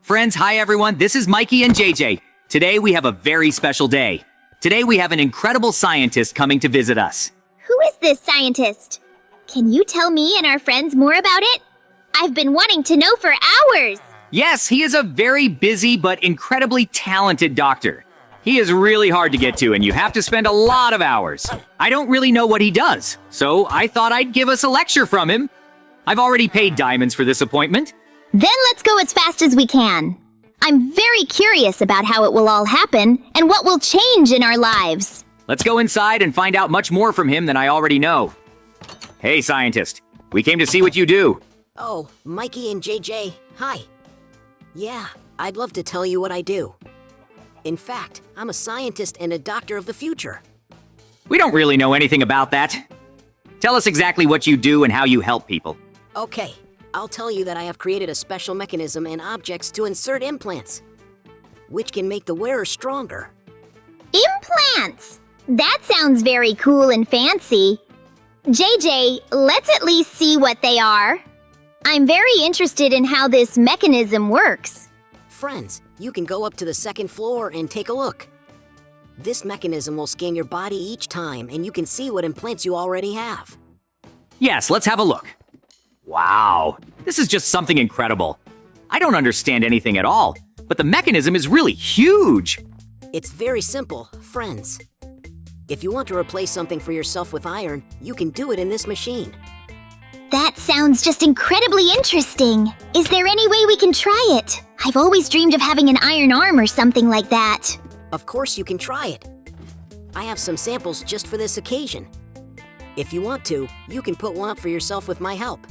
Friends, hi everyone, this is Mikey and JJ. Today we have a very special day. Today we have an incredible scientist coming to visit us. Who is this scientist? Can you tell me and our friends more about it? I've been wanting to know for hours. Yes, he is a very busy but incredibly talented doctor. He is really hard to get to and you have to spend a lot of hours. I don't really know what he does, so I thought I'd give us a lecture from him. I've already paid diamonds for this appointment. Then let's go as fast as we can. I'm very curious about how it will all happen and what will change in our lives. Let's go inside and find out much more from him than I already know. Hey, scientist. We came to see what you do. Oh, Mikey and JJ, hi. Yeah, I'd love to tell you what I do. In fact, I'm a scientist and a doctor of the future. We don't really know anything about that. Tell us exactly what you do and how you help people. Okay, I'll tell you that I have created a special mechanism and objects to insert implants, which can make the wearer stronger. Implants! That sounds very cool and fancy. JJ, let's at least see what they are. I'm very interested in how this mechanism works. Friends, you can go up to the second floor and take a look. This mechanism will scan your body each time and you can see what implants you already have. Yes, let's have a look. Wow, this is just something incredible. I don't understand anything at all, but the mechanism is really huge. It's very simple, friends. If you want to replace something for yourself with iron, you can do it in this machine. That sounds just incredibly interesting. Is there any way we can try it? I've always dreamed of having an iron arm or something like that. Of course you can try it. I have some samples just for this occasion. If you want to, you can put one up for yourself with my help.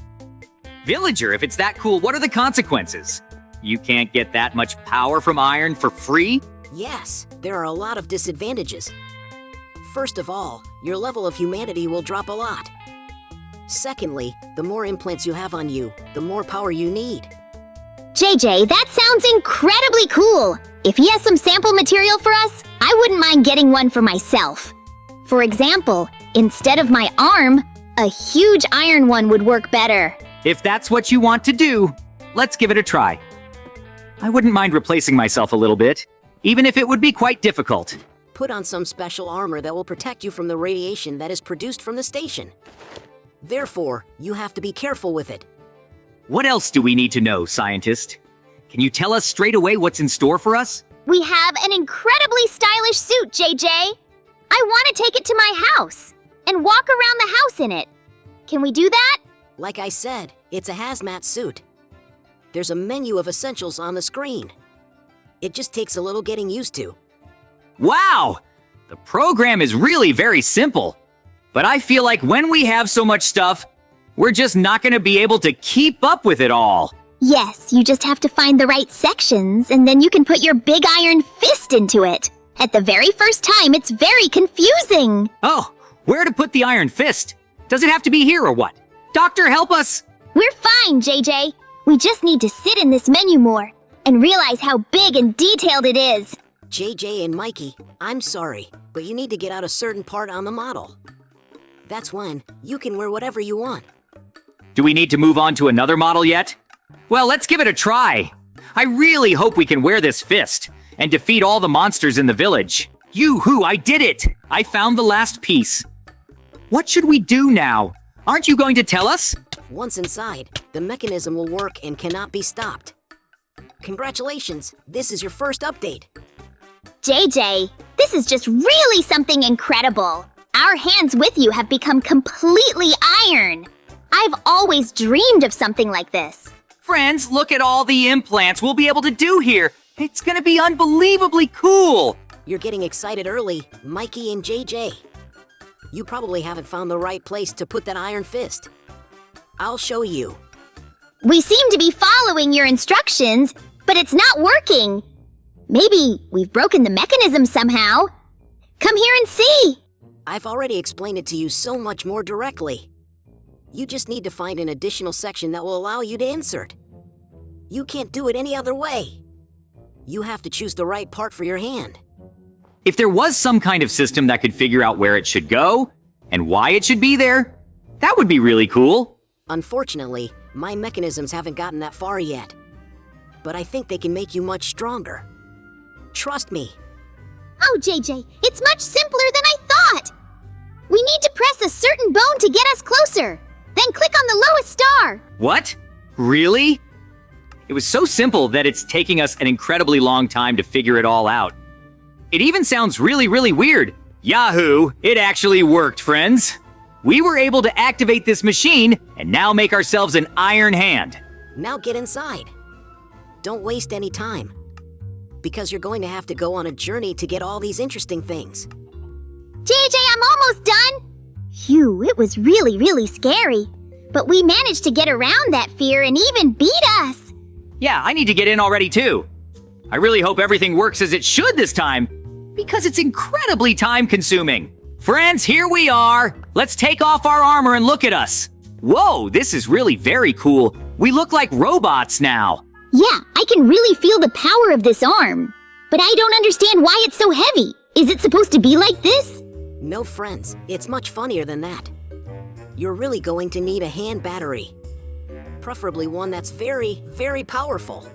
Villager, if it's that cool, what are the consequences? You can't get that much power from iron for free? Yes, there are a lot of disadvantages. First of all, your level of humanity will drop a lot. Secondly, the more implants you have on you, the more power you need. JJ, that sounds incredibly cool. If he has some sample material for us, I wouldn't mind getting one for myself. For example, instead of my arm, a huge iron one would work better. If that's what you want to do, let's give it a try. I wouldn't mind replacing myself a little bit, even if it would be quite difficult. Put on some special armor that will protect you from the radiation that is produced from the station. Therefore, you have to be careful with it. What else do we need to know, scientist? Can you tell us straight away what's in store for us? We have an incredibly stylish suit, JJ. I want to take it to my house and walk around the house in it. Can we do that? Like I said, it's a hazmat suit. There's a menu of essentials on the screen. It just takes a little getting used to. Wow! The program is really very simple. But I feel like when we have so much stuff, we're just not going to be able to keep up with it all. Yes, you just have to find the right sections, and then you can put your big iron fist into it. At the very first time, it's very confusing. Oh, where to put the iron fist? Does it have to be here or what? Doctor, help us! We're fine, JJ. We just need to sit in this menu more and realize how big and detailed it is. JJ and Mikey, I'm sorry, but you need to get out a certain part on the model. That's when you can wear whatever you want. Do we need to move on to another model yet? Well, let's give it a try. I really hope we can wear this fist and defeat all the monsters in the village. Yoo-hoo, I did it! I found the last piece. What should we do now? Aren't you going to tell us? Once inside, the mechanism will work and cannot be stopped. Congratulations, this is your first update. JJ, this is just really something incredible. Our hands with you have become completely iron. I've always dreamed of something like this. Friends, look at all the implants we'll be able to do here. It's gonna be unbelievably cool. You're getting excited early, Mikey and JJ. You probably haven't found the right place to put that iron fist. I'll show you. We seem to be following your instructions, but it's not working. Maybe we've broken the mechanism somehow. Come here and see. I've already explained it to you so much more directly. You just need to find an additional section that will allow you to insert. You can't do it any other way. You have to choose the right part for your hand. If there was some kind of system that could figure out where it should go and why it should be there, that would be really cool. Unfortunately, my mechanisms haven't gotten that far yet. but I think they can make you much stronger. Trust me. Oh, JJ, it's much simpler than I thought! We need to press a certain bone to get us closer, then click on the lowest star. What? Really? It was so simple that it's taking us an incredibly long time to figure it all out. It even sounds really, really weird. Yahoo! It actually worked, friends. We were able to activate this machine and now make ourselves an iron hand. Now get inside. Don't waste any time, because you're going to have to go on a journey to get all these interesting things. JJ, I'm almost done! Phew, it was really, really scary. But we managed to get around that fear and even beat us. Yeah, I need to get in already too. I really hope everything works as it should this time, because it's incredibly time-consuming. Friends, here we are. Let's take off our armor and look at us. Whoa, this is really very cool. We look like robots now. Yeah, I can really feel the power of this arm. But I don't understand why it's so heavy. Is it supposed to be like this? No, friends, it's much funnier than that. You're really going to need a hand battery. Preferably one that's very, very powerful.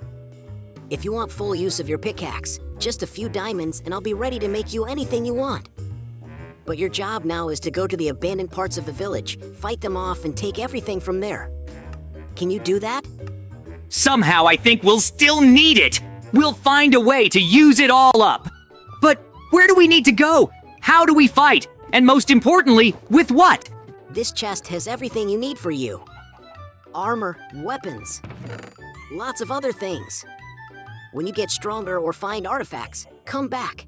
If you want full use of your pickaxe, just a few diamonds and I'll be ready to make you anything you want. But your job now is to go to the abandoned parts of the village, fight them off, and take everything from there. Can you do that? Somehow I think we'll still need it. We'll find a way to use it all up. But where do we need to go? How do we fight? And most importantly, with what? This chest has everything you need for you. Armor, weapons, lots of other things. When you get stronger or find artifacts, come back.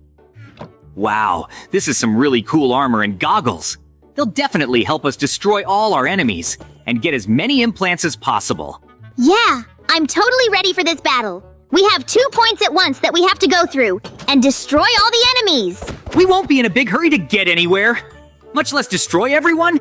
Wow, this is some really cool armor and goggles. They'll definitely help us destroy all our enemies and get as many implants as possible. Yeah, I'm totally ready for this battle. We have 2 points at once that we have to go through and destroy all the enemies. We won't be in a big hurry to get anywhere, much less destroy everyone.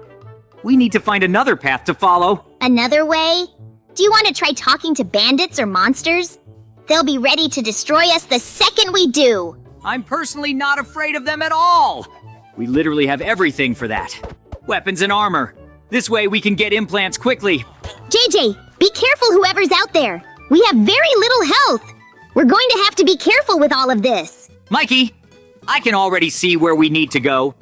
We need to find another path to follow. Another way? Do you want to try talking to bandits or monsters? They'll be ready to destroy us the second we do. I'm personally not afraid of them at all. We literally have everything for that. Weapons and armor. This way we can get implants quickly. JJ, be careful whoever's out there. We have very little health. We're going to have to be careful with all of this. Mikey, I can already see where we need to go.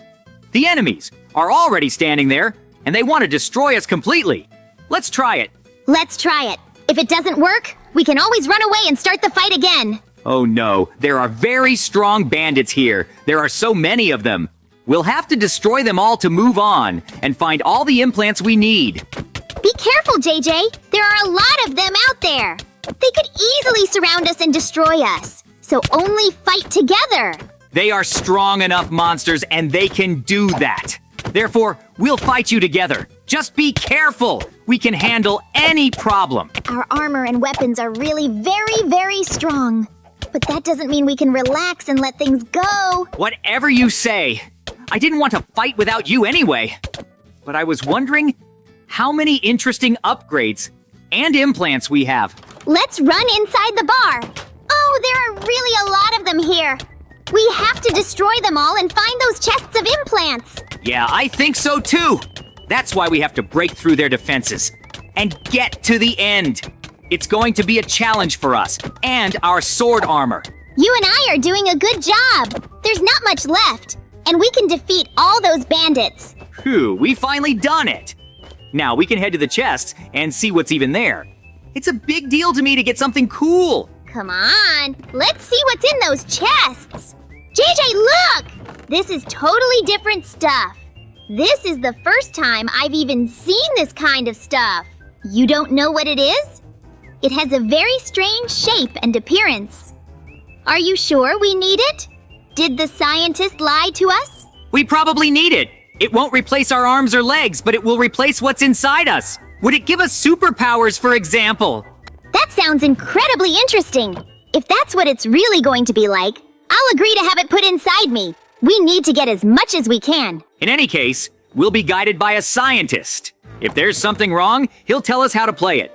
The enemies are already standing there, and they want to destroy us completely. Let's try it. Let's try it. If it doesn't work, we can always run away and start the fight again. Oh no, there are very strong bandits here. There are so many of them. We'll have to destroy them all to move on and find all the implants we need. Be careful, JJ. There are a lot of them out there. They could easily surround us and destroy us. So only fight together. They are strong enough monsters, and they can do that. Therefore, we'll fight you together. Just be careful. We can handle any problem. Our armor and weapons are really very, very strong. But that doesn't mean we can relax and let things go. Whatever you say. I didn't want to fight without you anyway. But I was wondering how many interesting upgrades and implants we have. Let's run inside the bar. Oh, there are really a lot of them here. We have to destroy them all and find those chests of implants. Yeah, I think so too. That's why we have to break through their defenses and get to the end. It's going to be a challenge for us and our sword armor. You and I are doing a good job. There's not much left, and we can defeat all those bandits. Phew, we finally done it. Now we can head to the chests and see what's even there. It's a big deal to me to get something cool. Come on, let's see what's in those chests. JJ, look! This is totally different stuff. This is the first time I've even seen this kind of stuff. You don't know what it is? It has a very strange shape and appearance. Are you sure we need it? Did the scientist lie to us? We probably need it. It won't replace our arms or legs, but it will replace what's inside us. Would it give us superpowers, for example? That sounds incredibly interesting. If that's what it's really going to be like, I'll agree to have it put inside me. We need to get as much as we can. In any case, we'll be guided by a scientist. If there's something wrong, he'll tell us how to play it.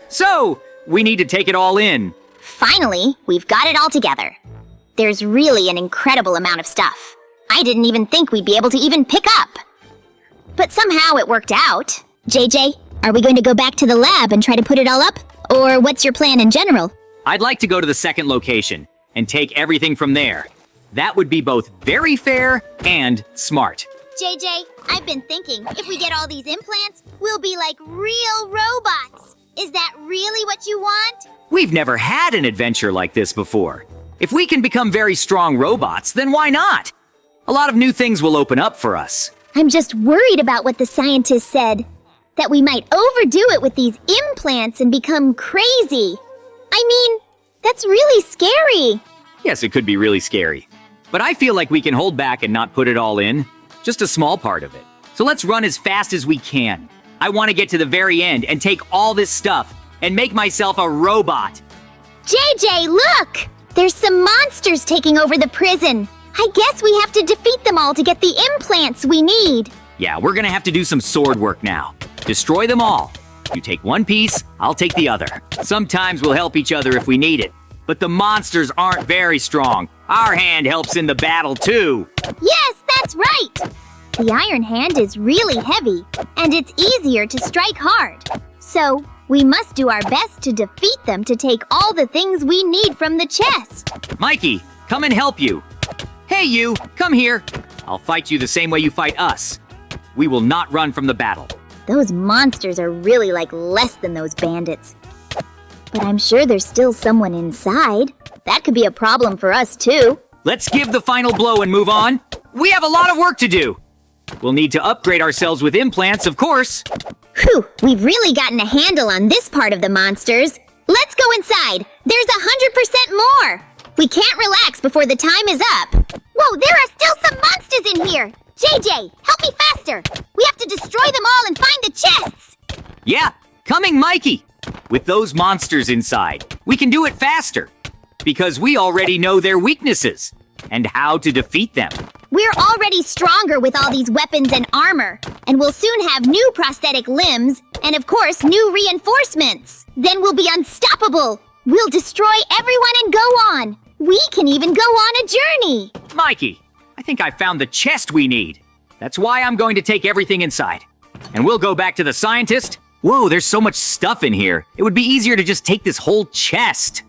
So, we need to take it all in. Finally, we've got it all together. There's really an incredible amount of stuff. I didn't even think we'd be able to even pick up. But somehow it worked out. JJ, are we going to go back to the lab and try to put it all up? Or what's your plan in general? I'd like to go to the second location and take everything from there. That would be both very fair and smart. JJ, I've been thinking, if we get all these implants, we'll be like real robots. Is that really what you want? We've never had an adventure like this before. If we can become very strong robots, then why not? A lot of new things will open up for us. I'm just worried about what the scientists said. That we might overdo it with these implants and become crazy. I mean, that's really scary. Yes, it could be really scary. But I feel like we can hold back and not put it all in. Just a small part of it. So let's run as fast as we can. I want to get to the very end and take all this stuff and make myself a robot. JJ, look! There's some monsters taking over the prison. I guess we have to defeat them all to get the implants we need. Yeah, we're gonna have to do some sword work now. Destroy them all. You take one piece, I'll take the other. Sometimes we'll help each other if we need it. But the monsters aren't very strong. Our hand helps in the battle too. Yes, that's right! The Iron Hand is really heavy, and it's easier to strike hard. So, we must do our best to defeat them to take all the things we need from the chest. Mikey, come and help you. Hey you, come here. I'll fight you the same way you fight us. We will not run from the battle. Those monsters are really like less than those bandits. But I'm sure there's still someone inside. That could be a problem for us too. Let's give the final blow and move on. We have a lot of work to do. We'll need to upgrade ourselves with implants, of course. Whew, we've really gotten a handle on this part of the monsters. Let's go inside. There's 100% more. We can't relax before the time is up. Whoa, there are still some monsters in here. JJ, help me faster. We have to destroy them all and find the chests. Yeah, coming, Mikey. With those monsters inside, we can do it faster. Because we already know their weaknesses and how to defeat them. We're already stronger with all these weapons and armor, and we'll soon have new prosthetic limbs, and of course, new reinforcements. Then we'll be unstoppable. We'll destroy everyone and go on. We can even go on a journey. Mikey, I think I found the chest we need. That's why I'm going to take everything inside. And we'll go back to the scientist. Whoa, there's so much stuff in here. It would be easier to just take this whole chest.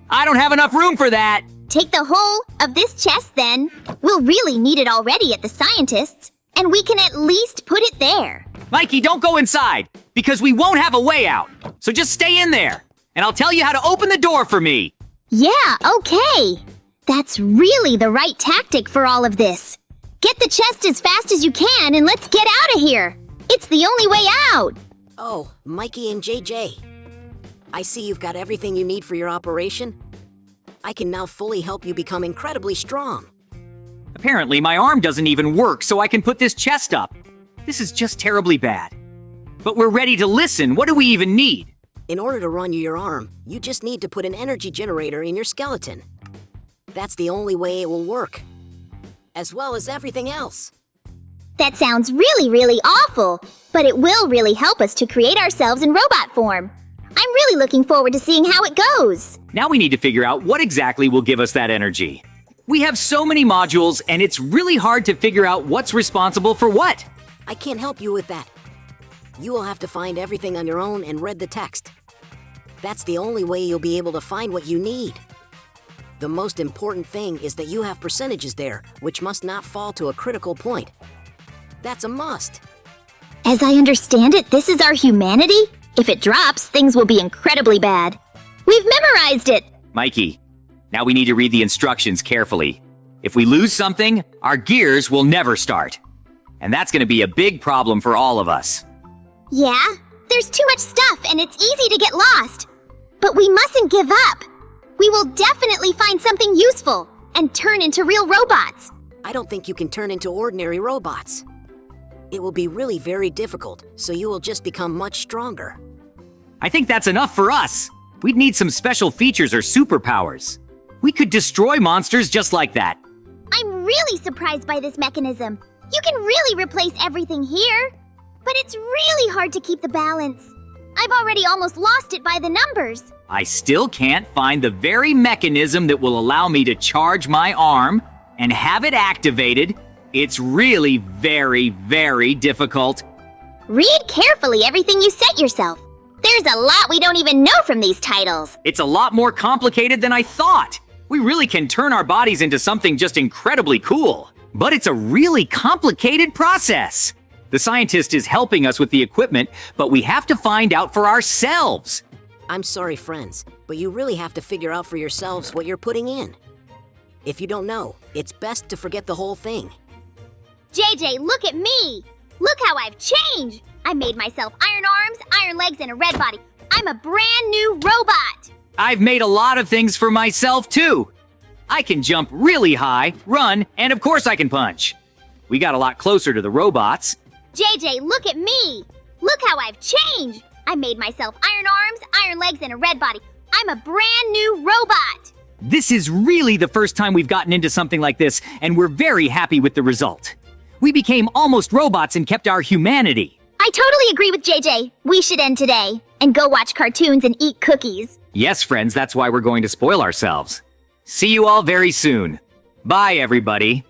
I don't have enough room for that. Take the whole of this chest then. We'll really need it already at the scientists, and we can at least put it there. Mikey, don't go inside, because we won't have a way out. So just stay in there, and I'll tell you how to open the door for me. Yeah, okay. That's really the right tactic for all of this. Get the chest as fast as you can and let's get out of here. It's the only way out. Oh, Mikey and JJ. I see you've got everything you need for your operation. I can now fully help you become incredibly strong. Apparently, my arm doesn't even work, so I can put this chest up. This is just terribly bad. But we're ready to listen. What do we even need? In order to run your arm, you just need to put an energy generator in your skeleton. That's the only way it will work. As well as everything else. That sounds really, really awful, but it will really help us to create ourselves in robot form. I'm really looking forward to seeing how it goes. Now we need to figure out what exactly will give us that energy. We have so many modules, and it's really hard to figure out what's responsible for what. I can't help you with that. You will have to find everything on your own and read the text. That's the only way you'll be able to find what you need. The most important thing is that you have percentages there, which must not fall to a critical point. That's a must. As I understand it, this is our humanity? If it drops, things will be incredibly bad. We've memorized it! Mikey, now we need to read the instructions carefully. If we lose something, our gears will never start. And that's going to be a big problem for all of us. Yeah, there's too much stuff and it's easy to get lost. But we mustn't give up. We will definitely find something useful and turn into real robots. I don't think you can turn into ordinary robots. It will be really very difficult, so you will just become much stronger. I think that's enough for us. We'd need some special features or superpowers. We could destroy monsters just like that. I'm really surprised by this mechanism. You can really replace everything here. But it's really hard to keep the balance. I've already almost lost it by the numbers. I still can't find the very mechanism that will allow me to charge my arm and have it activated. It's really very, very difficult. Read carefully everything you set yourself. There's a lot we don't even know from these titles. It's a lot more complicated than I thought. We really can turn our bodies into something just incredibly cool. But it's a really complicated process. The scientist is helping us with the equipment, but we have to find out for ourselves. I'm sorry, friends, but you really have to figure out for yourselves what you're putting in. If you don't know, it's best to forget the whole thing. JJ, look at me! Look how I've changed! I made myself iron arms, iron legs, and a red body. I'm a brand new robot! I've made a lot of things for myself, too. I can jump really high, run, and of course I can punch. We got a lot closer to the robots. JJ, look at me! Look how I've changed! I made myself iron arms, iron legs, and a red body. I'm a brand new robot! This is really the first time we've gotten into something like this, and we're very happy with the result. We became almost robots and kept our humanity. I totally agree with JJ. We should end today and go watch cartoons and eat cookies. Yes, friends, that's why we're going to spoil ourselves. See you all very soon. Bye, everybody.